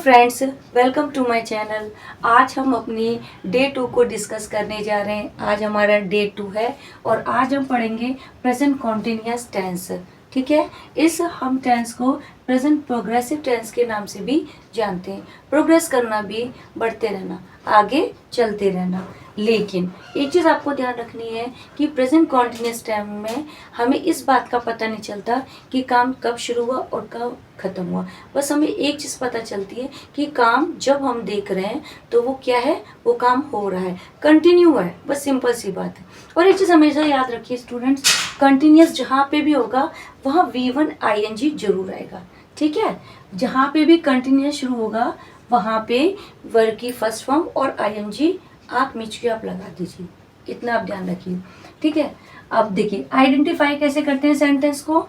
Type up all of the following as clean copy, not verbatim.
Friends, welcome to my channel. आज हम अपनी डे 2 को डिस्कस करने जा रहे हैं। आज हमारा डे 2 है और आज हम पढ़ेंगे प्रेजेंट कॉन्टिन्यूअस टेंस। ठीक है, इस हम टेंस को प्रेजेंट प्रोग्रेसिव टेंस के नाम से भी जानते हैं। प्रोग्रेस करना भी, बढ़ते रहना, आगे चलते रहना। लेकिन एक चीज़ आपको ध्यान रखनी है कि प्रेजेंट कॉन्टिन्यूअस टाइम में हमें इस बात का पता नहीं चलता कि काम कब शुरू हुआ और कब ख़त्म हुआ। बस हमें एक चीज़ पता चलती है कि काम जब हम देख रहे हैं तो वो क्या है, वो काम हो रहा है, कंटिन्यू है। बस सिंपल सी बात है। और एक चीज़ हमेशा याद रखिए स्टूडेंट्स, कंटिन्यूअस जहाँ पे भी होगा वहाँ V1 ING जरूर आएगा। ठीक है, जहाँ पे भी कंटिन्यूअस शुरू होगा वहाँ पे वर्ब की फर्स्ट फॉर्म और ING आप मिच के आप लगा दीजिए। इतना आप ध्यान रखिए। ठीक है, अब देखिए आइडेंटिफाई कैसे करते हैं सेंटेंस को,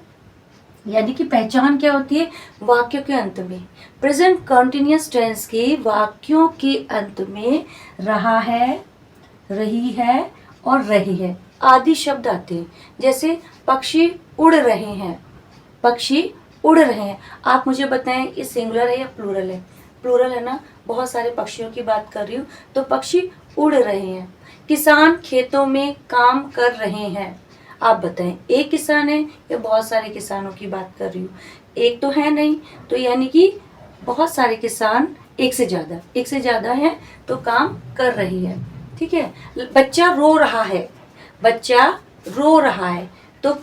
यानी कि पहचान क्या होती है वाक्यों के अंत में। प्रेजेंट कंटिन्यूअस टेंस के वाक्यों के अंत में रहा है, रही है और रही है आदि शब्द आते हैं। जैसे पक्षी उड़ रहे हैं, पक्षी उड़ रहे हैं। आप मुझे बताएं ये सिंगुलर है या प्लूरल है? प्लूरल है ना, बहुत सारे पक्षियों की बात कर रही हूँ। तो पक्षी उड़ रहे हैं। किसान खेतों में काम कर रहे हैं। आप बताएं एक किसान है या बहुत सारे किसानों की बात कर रही हूँ? एक तो है नहीं, तो यानी कि बहुत सारे किसान, एक से ज़्यादा है तो काम कर रही है। ठीक है, बच्चा रो रहा है, बच्चा रो रहा है तो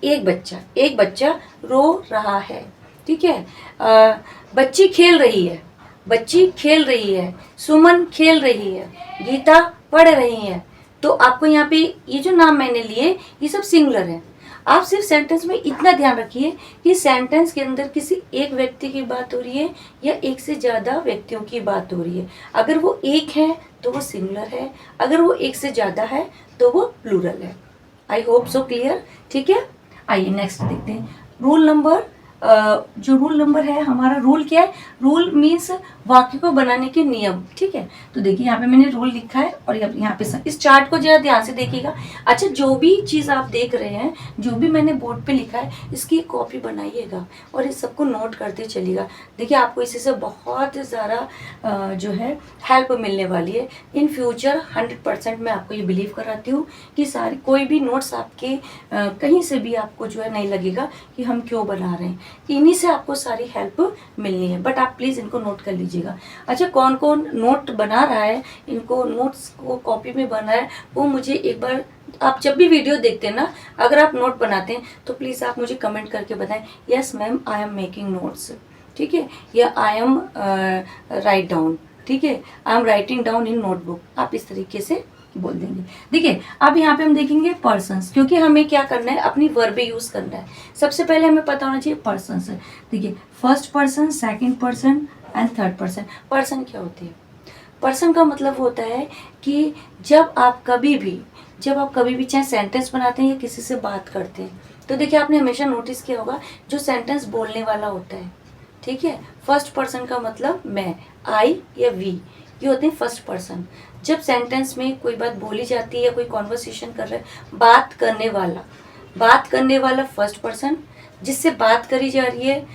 एक बच्चा रो रहा है। ठीक है, बच्ची खेल रही है, बच्ची खेल रही है, सुमन खेल रही है, गीता पढ़ रही है। तो आपको यहाँ पे ये जो नाम मैंने लिए ये सब सिंगुलर है। आप सिर्फ सेंटेंस में इतना ध्यान रखिए कि सेंटेंस के अंदर किसी एक व्यक्ति की बात हो रही है या एक से ज़्यादा व्यक्तियों की बात हो रही है। अगर वो एक है तो वो सिंगुलर है, अगर वो एक से ज़्यादा है तो वो प्लूरल है। I hope so clear. ठीक है, आइए नेक्स्ट देखते हैं। रूल नंबर जो रूल नंबर है हमारा, रूल क्या है? रूल मीन्स वाक्य को बनाने के नियम। ठीक है, तो देखिए यहाँ पे मैंने रूल लिखा है और यहाँ पे इस चार्ट को जरा ध्यान से देखिएगा। अच्छा, जो भी चीज़ आप देख रहे हैं, जो भी मैंने बोर्ड पे लिखा है, इसकी कॉपी बनाइएगा और इस सबको नोट करते चलिएगा। देखिए आपको इसी से बहुत ज़्यादा जो है हेल्प मिलने वाली है इन फ्यूचर। 100% मैं आपको ये बिलीव कराती हूँ कि सारी कोई भी नोट्स आपके कहीं से भी आपको जो है नहीं लगेगा कि हम क्यों बना रहे हैं। इन्हीं से आपको सारी हेल्प मिलनी है, बट आप प्लीज़ इनको नोट कर लीजिएगा। अच्छा, कौन कौन नोट बना रहा है, इनको नोट्स को कॉपी में बना है, वो मुझे एक बार, आप जब भी वीडियो देखते हैं ना, अगर आप नोट बनाते हैं तो प्लीज़ आप मुझे कमेंट करके बताएं, yes ma'am I am making notes. ठीक है, या आई एम राइट डाउन। ठीक है, I am writing down in notebook. आप इस तरीके से बोल देंगे। देखिए अब यहाँ पे हम देखेंगे पर्सन्स, क्योंकि हमें क्या करना है, अपनी वर्ब यूज करना है। सबसे पहले हमें पता होना चाहिए पर्सन्स। देखिए first person, second person and third person. Person क्या होती है? पर्सन का मतलब होता है कि जब आप कभी भी चाहे सेंटेंस बनाते हैं या किसी से बात करते हैं, तो देखिए आपने हमेशा नोटिस किया होगा जो सेंटेंस बोलने वाला होता है। ठीक है, फर्स्ट पर्सन का मतलब मैं, आई या वी, ये होते हैं फर्स्ट पर्सन। जब सेंटेंस में कोई बात बोली जाती है या कोई कॉन्वर्सेशन कर रहा है, बात करने वाला फर्स्ट पर्सन, जिससे बात करी जा रही है,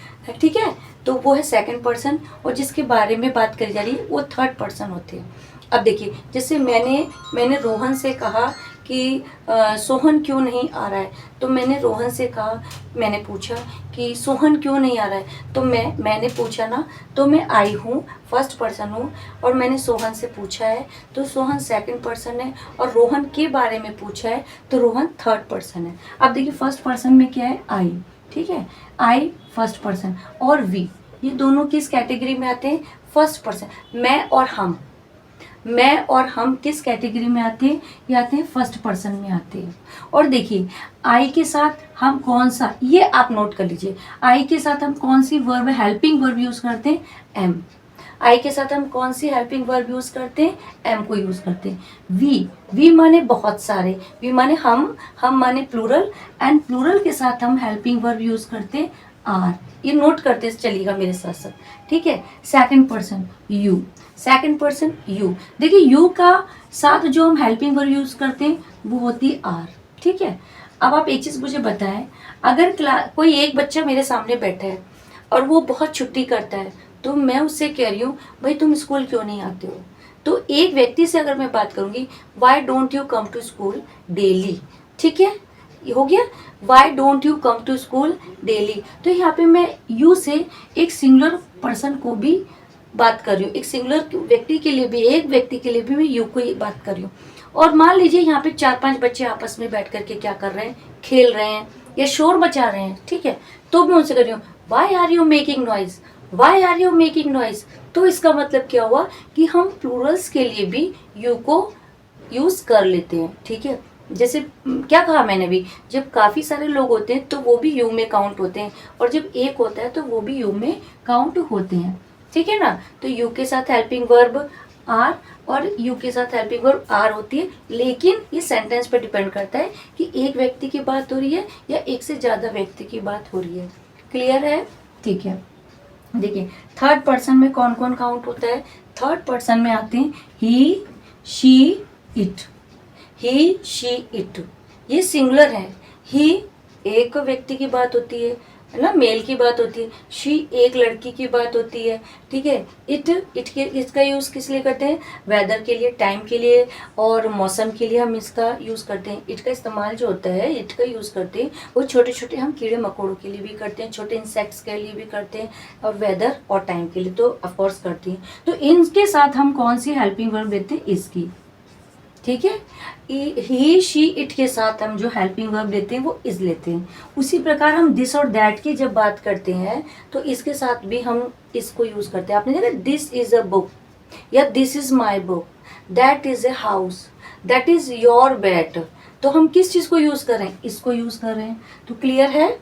ठीक है, तो वो है सेकंड पर्सन, और जिसके बारे में बात करी जा रही है वो थर्ड पर्सन होते हैं। अब देखिए जैसे मैंने रोहन से कहा कि सोहन क्यों नहीं आ रहा है, तो मैंने पूछा कि सोहन क्यों नहीं आ रहा है, तो मैंने पूछा ना, तो मैं आई हूँ, फर्स्ट पर्सन हूँ, और मैंने सोहन से पूछा है तो सोहन सेकंड पर्सन है, और रोहन के बारे में पूछा है तो रोहन थर्ड पर्सन है। अब देखिए फर्स्ट पर्सन में क्या है, आई। ठीक है, आई फर्स्ट पर्सन, और वी, ये दोनों किस कैटेगरी में आते हैं? First person. मैं और हम किस कैटेगरी में आते हैं? ये आते हैं फर्स्ट पर्सन में आते हैं। और देखिए आई के साथ हम कौन सा, ये आप नोट कर लीजिए, आई के साथ हम कौन सी वर्ब, हेल्पिंग वर्ब यूज करते हैं? एम। आई के साथ हम कौन सी हेल्पिंग वर्ब यूज करते हैं? एम को यूज करते हैं। वी माने बहुत सारे, वी माने हम माने प्लूरल, एंड प्लूरल के साथ हम हेल्पिंग वर्ब यूज करते हैं आर। ये नोट करते चलिएगा मेरे साथ साथ। ठीक है, second person you, second person you. देखिए यू का साथ जो हम हेल्पिंग वर्ब यूज करते हैं वो होती है आर। ठीक है, अब आप एक चीज मुझे बताएं, अगर कोई एक बच्चा मेरे सामने बैठा है और वो बहुत छुट्टी करता है, तो मैं उससे कह रही हूँ भाई तुम स्कूल क्यों नहीं आते हो। तो एक व्यक्ति से अगर मैं बात करूँगी, why don't you come to school daily, ठीक है, हो गया, why don't you come to school daily. तो यहाँ पे मैं यू से एक सिंगुलर पर्सन को भी बात कर रही हूँ, एक सिंगुलर व्यक्ति के लिए भी, एक व्यक्ति के लिए भी मैं यू को ही बात कर रही हूँ। और मान लीजिए यहाँ पे 4-5 बच्चे आपस में बैठ करके क्या कर रहे हैं, खेल रहे हैं या शोर मचा रहे हैं, ठीक है, तो मैं उनसे कर रही हूँ why are you making noise, why are you making noise. तो इसका मतलब क्या हुआ कि हम प्लूरल्स के लिए भी यू को यूज कर लेते हैं, ठीक है। जैसे क्या कहा मैंने भी, जब काफ़ी सारे लोग होते हैं तो वो भी यू में काउंट होते हैं, और जब एक होता है तो वो भी यू में काउंट होते हैं, ठीक है ना। तो यू के साथ हेल्पिंग वर्ब आर और यू के साथ हेल्पिंग वर्ब आर होती है, लेकिन ये सेंटेंस पर डिपेंड करता है कि एक व्यक्ति की बात हो रही है या एक से ज़्यादा व्यक्ति की बात हो रही है। क्लियर है, ठीक है। देखिए थर्ड पर्सन में कौन कौन काउंट होता है। थर्ड पर्सन में आते हैं he, she, it. He, she, it ये सिंगुलर है। ही एक व्यक्ति की बात होती है ना, मेल की बात होती है। शी एक लड़की की बात होती है, ठीक है। इट के इसका यूज़ किस लिए करते हैं, वेदर के लिए, टाइम के लिए और मौसम के लिए हम इसका यूज़ करते हैं। इट का इस्तेमाल जो होता है, इट का यूज़ करते हैं वो छोटे छोटे हम कीड़े मकोड़ों के लिए भी करते हैं, छोटे इंसेक्ट्स के लिए भी करते हैं, और वेदर और टाइम के लिए तो ऑफकोर्स करते हैं। तो इनके साथ हम कौन सी हेल्पिंग वर्ब देते हैं, इसकी, ठीक है। ही, शी, इट के साथ हम जो हेल्पिंग वर्ब लेते हैं वो इज लेते हैं। उसी प्रकार हम दिस और दैट की जब बात करते हैं तो इसके साथ भी हम इसको यूज़ करते हैं। आपने देखा दिस इज़ अ बुक या this is my book, that is a house, that is your bed. तो हम किस चीज़ को यूज़ कर रहे हैं, इसको यूज़ कर रहे हैं। तो क्लियर है।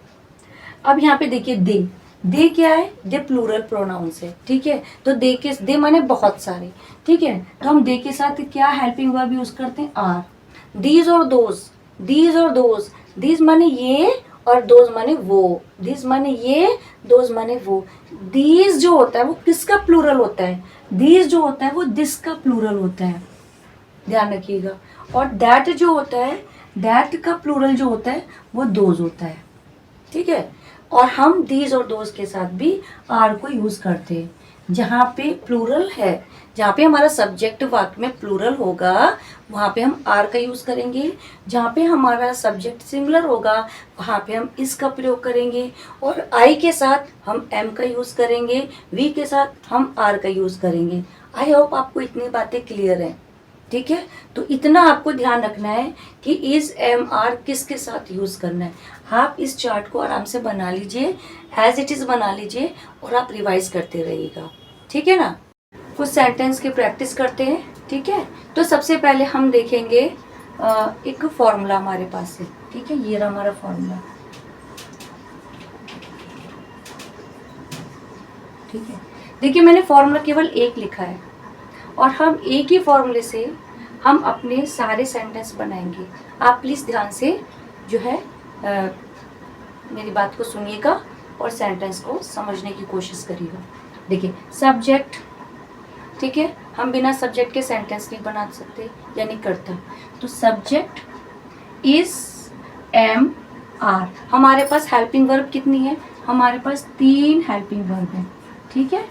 अब यहाँ पे देखिए दे क्या है, दे प्लूरल प्रोनाउंस है, ठीक है। तो दे माने बहुत सारे, ठीक है। तो हम दे के साथ क्या हेल्पिंग वर्ब यूज करते हैं, आर। दीज और दोज, दीज और दोज, दीज माने ये और दोज माने वो, दीज माने ये, दोज माने वो। दीज जो होता है वो किसका प्लूरल होता है, दीज जो होता है वो दिस का प्लूरल होता है, ध्यान रखिएगा। और दैट जो होता है, दैट का प्लूरल जो होता है वो दोज होता है, ठीक है। और हम दीज और दोज के साथ भी आर को यूज करते हैं। जहाँ पे प्लूरल है, जहाँ पे हमारा सब्जेक्ट वाक्य में प्लूरल होगा वहाँ पे हम आर का यूज करेंगे। जहाँ पे हमारा सब्जेक्ट सिंगुलर होगा वहाँ पे हम इस का प्रयोग करेंगे। और आई के साथ हम एम का यूज करेंगे, वी के साथ हम आर का यूज करेंगे। आई होप आपको इतनी बातें क्लियर हैं, ठीक है। तो इतना आपको ध्यान रखना है कि इज, एम, आर किसके साथ यूज करना है। आप इस चार्ट को आराम से बना लीजिए, एज इट इज बना लीजिए और आप रिवाइज करते रहिएगा, ठीक है ना। कुछ सेंटेंस की प्रैक्टिस करते हैं, ठीक है। तो सबसे पहले हम देखेंगे एक फॉर्मूला हमारे पास है, ठीक है। ये रहा हमारा फॉर्मूला, ठीक है। देखिए मैंने फॉर्मूला केवल एक लिखा है और हम एक ही फॉर्मूले से हम अपने सारे सेंटेंस बनाएंगे। आप प्लीज़ ध्यान से जो है मेरी बात को सुनिएगा और सेंटेंस को समझने की कोशिश करिएगा। देखिए सब्जेक्ट, ठीक है, हम बिना सब्जेक्ट के सेंटेंस नहीं बना सकते या नहीं करता। तो सब्जेक्ट इज, एम, आर। हमारे पास हेल्पिंग वर्ब कितनी है, हमारे पास 3 हेल्पिंग वर्ब है, ठीक है।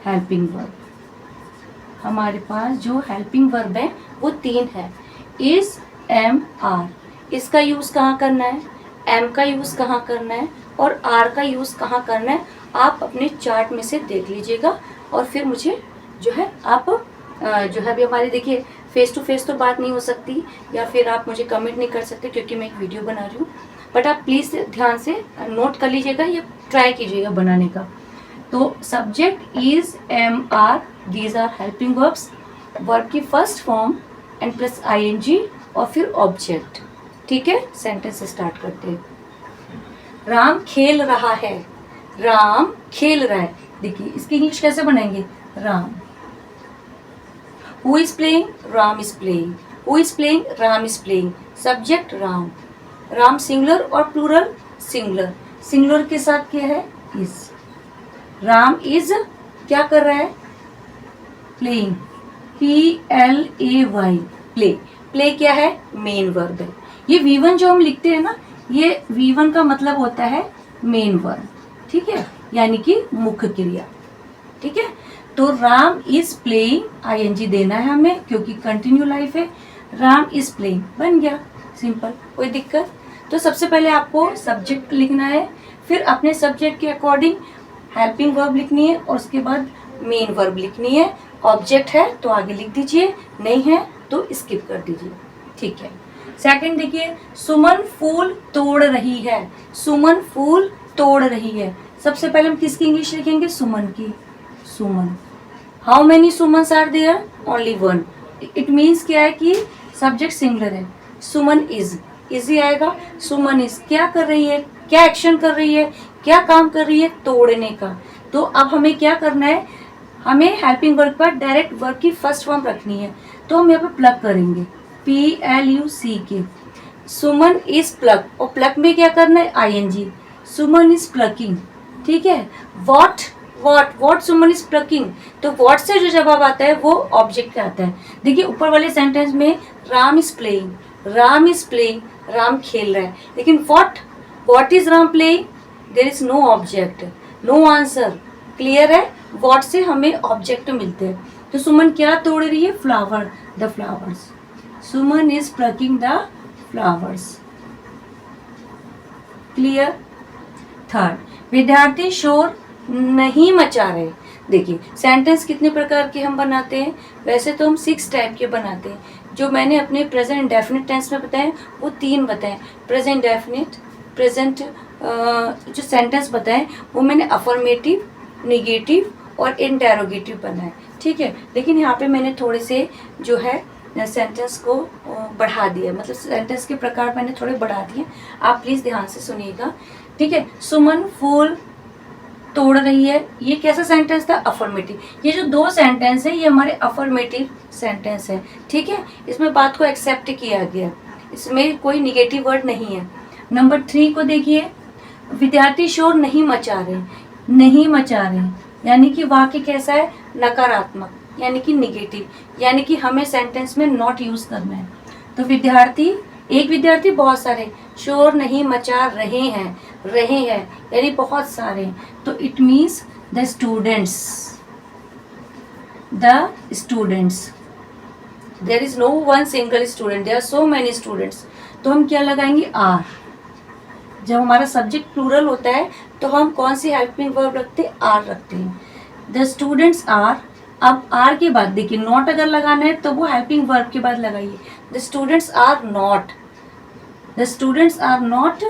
हेल्पिंग वर्ब हमारे पास जो हेल्पिंग वर्ब है वो 3 है, इज, एम, आर। इसका यूज़ कहाँ करना है, एम का यूज़ कहाँ करना है और आर का यूज़ कहाँ करना है, आप अपने चार्ट में से देख लीजिएगा। और फिर मुझे जो है आप जो है अभी हमारी देखिए फेस टू फेस तो बात नहीं हो सकती या फिर आप मुझे कमेंट नहीं कर सकते क्योंकि मैं एक वीडियो बना रही हूँ, बट आप प्लीज़ ध्यान से नोट कर लीजिएगा या ट्राई कीजिएगा बनाने का। तो subject is, am, are, these are helping verbs. Verb की first form and plus ING और फिर ऑब्जेक्ट, ठीक है। सेंटेंस स्टार्ट करते हैं। राम खेल रहा है, राम खेल रहा है। देखिए इसकी इंग्लिश कैसे बनाएंगे, Ram. Who is playing, Ram is playing. Who is playing, Ram is playing. Subject Ram, Ram singular और प्लूरल सिंगुलर। सिंगुलर के साथ क्या है, इज। राम इज क्या कर रहा है, प्लेइंग, PLAY, प्ले। प्ले क्या है, मेन वर्ब है। ये V1 जो हम लिखते हैं ना, ये V1 का मतलब होता है मेन वर्ब, ठीक है, यानी कि मुख्य क्रिया। ठीक है। तो राम इज प्लेइंग, आईएनजी देना है हमें क्योंकि कंटिन्यू लाइफ है। राम इज प्लेइंग बन गया, सिंपल, कोई दिक्कत। तो सबसे पहले आपको सब्जेक्ट लिखना है, फिर अपने सब्जेक्ट के अकॉर्डिंग हेल्पिंग वर्ब लिखनी है और उसके बाद मेन वर्ब लिखनी है। ऑब्जेक्ट है तो आगे लिख दीजिए, नहीं है तो स्किप कर दीजिए, ठीक है। सेकंड देखिए, सुमन फूल तोड़ रही है। सुमन फूल तोड़ रही है, सबसे पहले हम किसकी इंग्लिश लिखेंगे? सुमन की। Suman, how many Sumans are there? Only one. It means क्या है कि सब्जेक्ट सिंगुलर है। सुमन इज ही आएगा। सुमन इज क्या कर रही है, क्या एक्शन कर रही है, क्या काम कर रही है? तोड़ने का। तो अब हमें क्या करना है, हमें हेल्पिंग वर्ब पर डायरेक्ट वर्ब की फर्स्ट फॉर्म रखनी है। तो हम यहाँ पे प्लग करेंगे, PLUCK। सुमन इज प्लग, और प्लग में क्या करना है? ING। सुमन इज प्लकिंग, ठीक है। वॉट सुमन इज प्लकिंग, तो वॉट से जो जवाब आता है वो ऑब्जेक्ट का आता है। देखिए ऊपर वाले सेंटेंस में राम इज प्लेइंग, राम खेल रहा है, लेकिन what is Ram playing? There is no object, no answer. Clear है? वॉट से हमें ऑब्जेक्ट मिलते हैं। तो सुमन क्या तोड़ रही है? Flower, the flowers. Suman is plucking the flowers. Clear? Third, विद्यार्थी शोर नहीं मचा रहे। देखिए सेंटेंस कितने प्रकार के हम बनाते हैं? वैसे तो हम 6 टाइप के बनाते हैं। जो मैंने अपने प्रेजेंट इंडेफिनिट टेंस में बताए वो 3 बताए। प्रेजेंट इंडेफिनिट, प्रेजेंट जो सेंटेंस बताए वो मैंने अफर्मेटिव, निगेटिव और इंटेरोगेटिव बनाए, ठीक है। लेकिन यहाँ पे मैंने थोड़े से जो है सेंटेंस को बढ़ा दिया, मतलब सेंटेंस के प्रकार मैंने थोड़े बढ़ा दिए। आप प्लीज़ ध्यान से सुनिएगा, ठीक है। सुमन फूल तोड़ रही है, ये कैसा सेंटेंस था? अफर्मेटिव। ये जो 2 सेंटेंस है ये हमारे अफर्मेटिव सेंटेंस है, ठीक है। इसमें बात को एक्सेप्ट किया गया, इसमें कोई निगेटिव वर्ड नहीं है। नंबर 3 को देखिए, विद्यार्थी शोर नहीं मचा रहे। नहीं मचा रहे यानी कि वाक्य कैसा है? नकारात्मक, यानी कि निगेटिव, यानी कि हमें सेंटेंस में नॉट यूज करना है। तो विद्यार्थी, एक विद्यार्थी, बहुत सारे, शोर नहीं मचा रहे हैं, यानी बहुत सारे। तो it means the students, there is no one single student, there are so many students. तो हम क्या लगाएंगे? आर। जब हमारा सब्जेक्ट प्लूरल होता है तो हम कौन सी हेल्पिंग वर्ब रखते हैं? आर रखते हैं। The students are. अब आर के बाद देखिए नॉट अगर लगाना है तो वो हेल्पिंग वर्ब के बाद लगाइए। The students are not, the students are not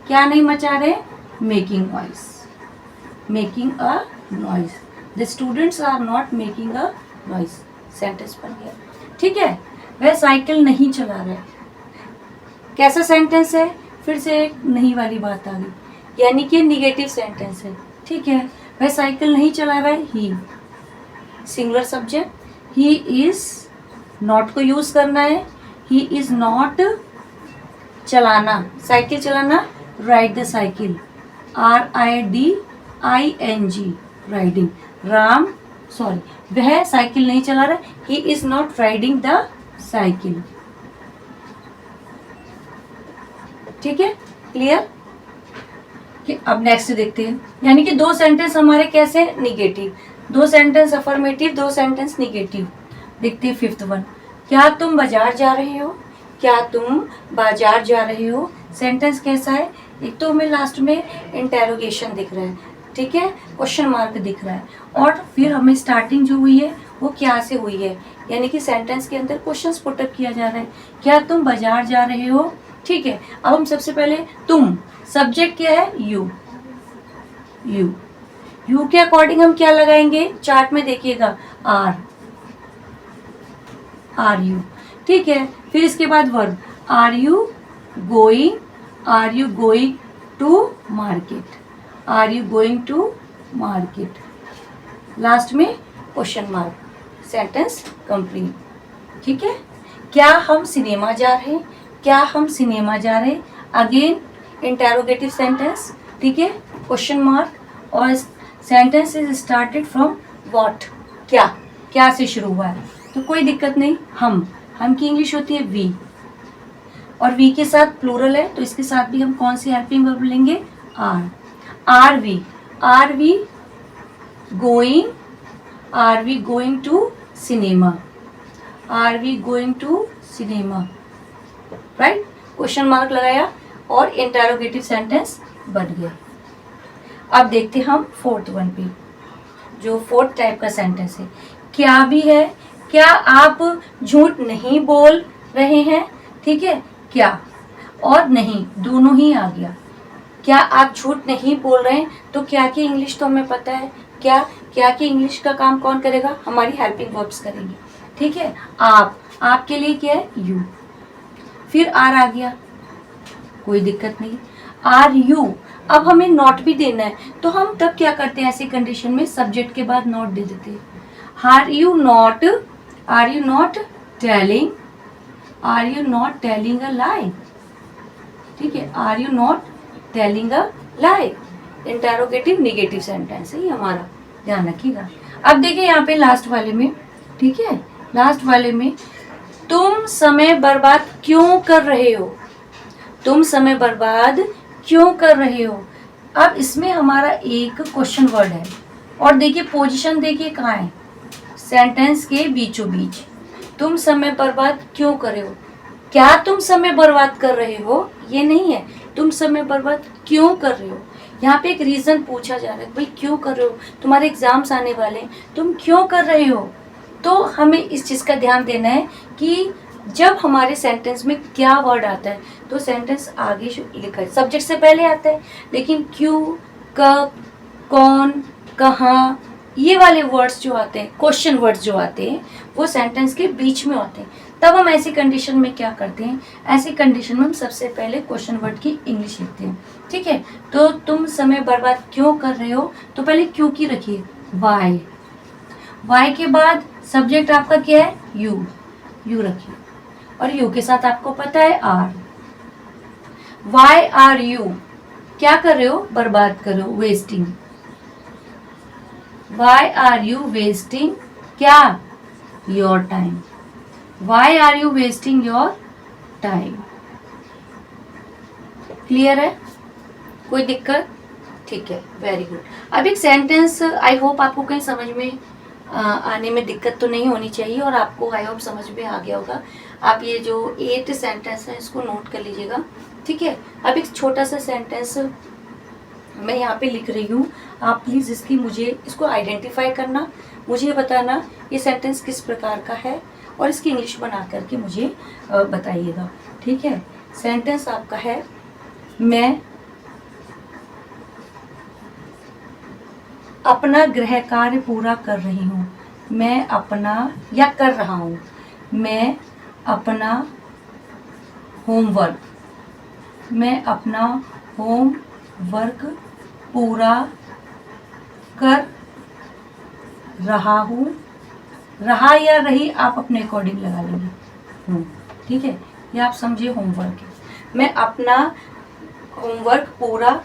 क्या नहीं मचा रहे? Making noise, making a noise. The students are not making a noise, sentence बन गया, ठीक है। वह साइकिल नहीं चला रहा है, कैसा सेंटेंस है? फिर से एक नहीं वाली बात आ गई, यानी कि निगेटिव सेंटेंस है, ठीक है। वह साइकिल नहीं चला रहा है, he, singular subject, he is, not को यूज करना है, ही इज नॉट चलाना, साइकिल चलाना, ride the cycle, RIDING, riding. Ram, sorry, वह साइकिल नहीं चला रहा, he is not riding the cycle, ठीक है। क्लियर? कि अब नेक्स्ट देखते हैं, यानी कि 2 सेंटेंस हमारे कैसे? Negative, 2 sentence affirmative, 2 sentence negative. देखते हैं 5th वन, क्या तुम बाजार जा रहे हो? क्या तुम बाजार जा रहे हो, सेंटेंस कैसा है? एक तो हमें लास्ट में इंटेरोगेशन दिख रहा है, ठीक है, क्वेश्चन मार्क दिख रहा है, और फिर हमें स्टार्टिंग जो हुई है वो क्या से हुई है, यानी कि सेंटेंस के अंदर क्वेश्चन पुटअप किया जा रहा है। क्या तुम बाजार जा रहे हो, ठीक है। अब हम सबसे पहले तुम, सब्जेक्ट क्या है? यू के अकॉर्डिंग हम क्या लगाएंगे? चार्ट में देखिएगा, आर यू, ठीक है। फिर इसके बाद verb, are you going to market, are you going to market, last में क्वेश्चन मार्क, सेंटेंस कंप्लीट, ठीक है। क्या हम सिनेमा जा रहे हैं? क्या हम सिनेमा जा रहे हैं, अगेन इंटेरोगेटिव सेंटेंस, ठीक है, क्वेश्चन मार्क, और sentence is started from what, क्या से शुरू हुआ है, तो कोई दिक्कत नहीं। हम की इंग्लिश होती है वी, और वी के साथ प्लूरल है तो इसके साथ भी हम कौन सी हेल्पिंग वर्ब लेंगे? Are we going are we going to cinema, are we going to cinema, right, question mark लगाया और इंटरोगेटिव सेंटेंस बन गया। अब देखते हम फोर्थ वन पे, जो फोर्थ टाइप का सेंटेंस है, क्या भी है, क्या आप झूठ नहीं बोल रहे हैं, ठीक है, क्या और नहीं दोनों ही आ गया। क्या आप झूठ नहीं बोल रहे हैं, तो क्या की इंग्लिश तो हमें पता है, क्या की इंग्लिश का काम कौन करेगा, हमारी हेल्पिंग वर्ब्स करेंगे, ठीक है। आपके लिए क्या है, यू, फिर आर आ गया, कोई दिक्कत नहीं, आर यू। अब हमें नॉट भी देना है, तो हम तब क्या करते हैं, ऐसी कंडीशन में सब्जेक्ट के बाद नॉट दे देते हैं। Are you not telling, are you not telling a lie, ठीक है, are you not telling a lie, interrogative negative sentence है ये हमारा, ध्यान रखिएगा। अब देखिए यहाँ पे लास्ट वाले में, ठीक है, लास्ट वाले में, तुम समय बर्बाद क्यों कर रहे हो, तुम समय बर्बाद क्यों कर रहे हो। अब इसमें हमारा एक क्वेश्चन वर्ड है, और देखिए पोजीशन देखिए कहाँ है, सेंटेंस के बीचों बीच, तुम समय बर्बाद क्यों कर रहे हो, क्या तुम समय बर्बाद कर रहे हो, ये नहीं है, तुम समय बर्बाद क्यों कर रहे हो। यहाँ पे एक रीजन पूछा जा रहा है, भाई क्यों कर रहे हो, तुम्हारे एग्जाम्स आने वाले हैं, तुम क्यों कर रहे हो। तो हमें इस चीज़ का ध्यान देना है कि जब हमारे सेंटेंस में क्या वर्ड आता है, तो सेंटेंस आगे लिखा है, सब्जेक्ट से पहले आता है, लेकिन क्यों, कब, कौन, कहाँ, ये वाले वर्ड्स जो आते हैं, क्वेश्चन वर्ड्स जो आते हैं, वो सेंटेंस के बीच में आते हैं। तब हम ऐसी कंडीशन में क्या करते हैं, ऐसी कंडीशन में हम सबसे पहले क्वेश्चन वर्ड की इंग्लिश लिखते हैं, ठीक है। तो तुम समय बर्बाद क्यों कर रहे हो, तो पहले क्यों की रखिए, वाई, वाई के बाद सब्जेक्ट आपका क्या है, यू, यू रखिए, और यू के साथ आपको पता है आर। वाई आर यू, क्या कर रहे हो, बर्बाद कर रहे हो, wasting, why are you wasting क्या, your time, why are you wasting your time. Clear है, कोई दिक्कत, ठीक है, वेरी गुड। अब एक सेंटेंस, आई होप आपको कहीं समझ में आने में दिक्कत तो नहीं होनी चाहिए, और आपको आई होप समझ में आ गया होगा। आप ये जो 8 सेंटेंस है इसको नोट कर लीजिएगा, ठीक है। अब एक छोटा सा सेंटेंस मैं यहाँ पे लिख रही हूँ, आप प्लीज़ इसको आइडेंटिफाई करना, मुझे बताना ये सेंटेंस किस प्रकार का है, और इसकी इंग्लिश बना करके मुझे बताइएगा, ठीक है। सेंटेंस आपका है, मैं अपना गृह कार्य पूरा कर रही हूँ, मैं अपना या कर रहा हूँ, मैं अपना होमवर्क, मैं अपना होमवर्क पूरा कर रहा हूँ, रहा या रही आप अपने अकॉर्डिंग लगा लेंगे, ठीक है, ये आप समझिए होमवर्क है। मैं अपना होमवर्क पूरा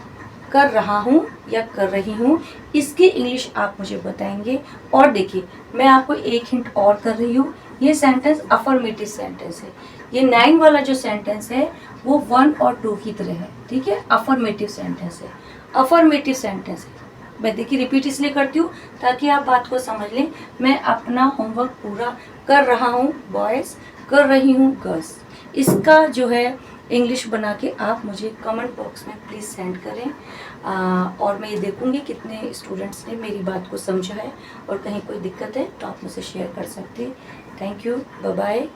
कर रहा हूँ या कर रही हूँ, इसकी इंग्लिश आप मुझे बताएंगे। और देखिए मैं आपको एक हिंट और कर रही हूँ, ये सेंटेंस अफर्मेटिव सेंटेंस है, ये 9 वाला जो सेंटेंस है वो 1 और 2 की तरह है, ठीक है, अफर्मेटिव सेंटेंस है, अफर्मेटिव सेंटेंस है। मैं देखिए रिपीट इसलिए करती हूँ ताकि आप बात को समझ लें। मैं अपना होमवर्क पूरा कर रहा हूँ बॉयज़, कर रही हूँ गर्ल्स, इसका जो है इंग्लिश बना के आप मुझे कमेंट बॉक्स में प्लीज़ सेंड करें, और मैं ये देखूँगी कितने स्टूडेंट्स ने मेरी बात को समझा है, और कहीं कोई दिक्कत है तो आप मुझसे शेयर कर सकते हैं। Thank you, bye bye.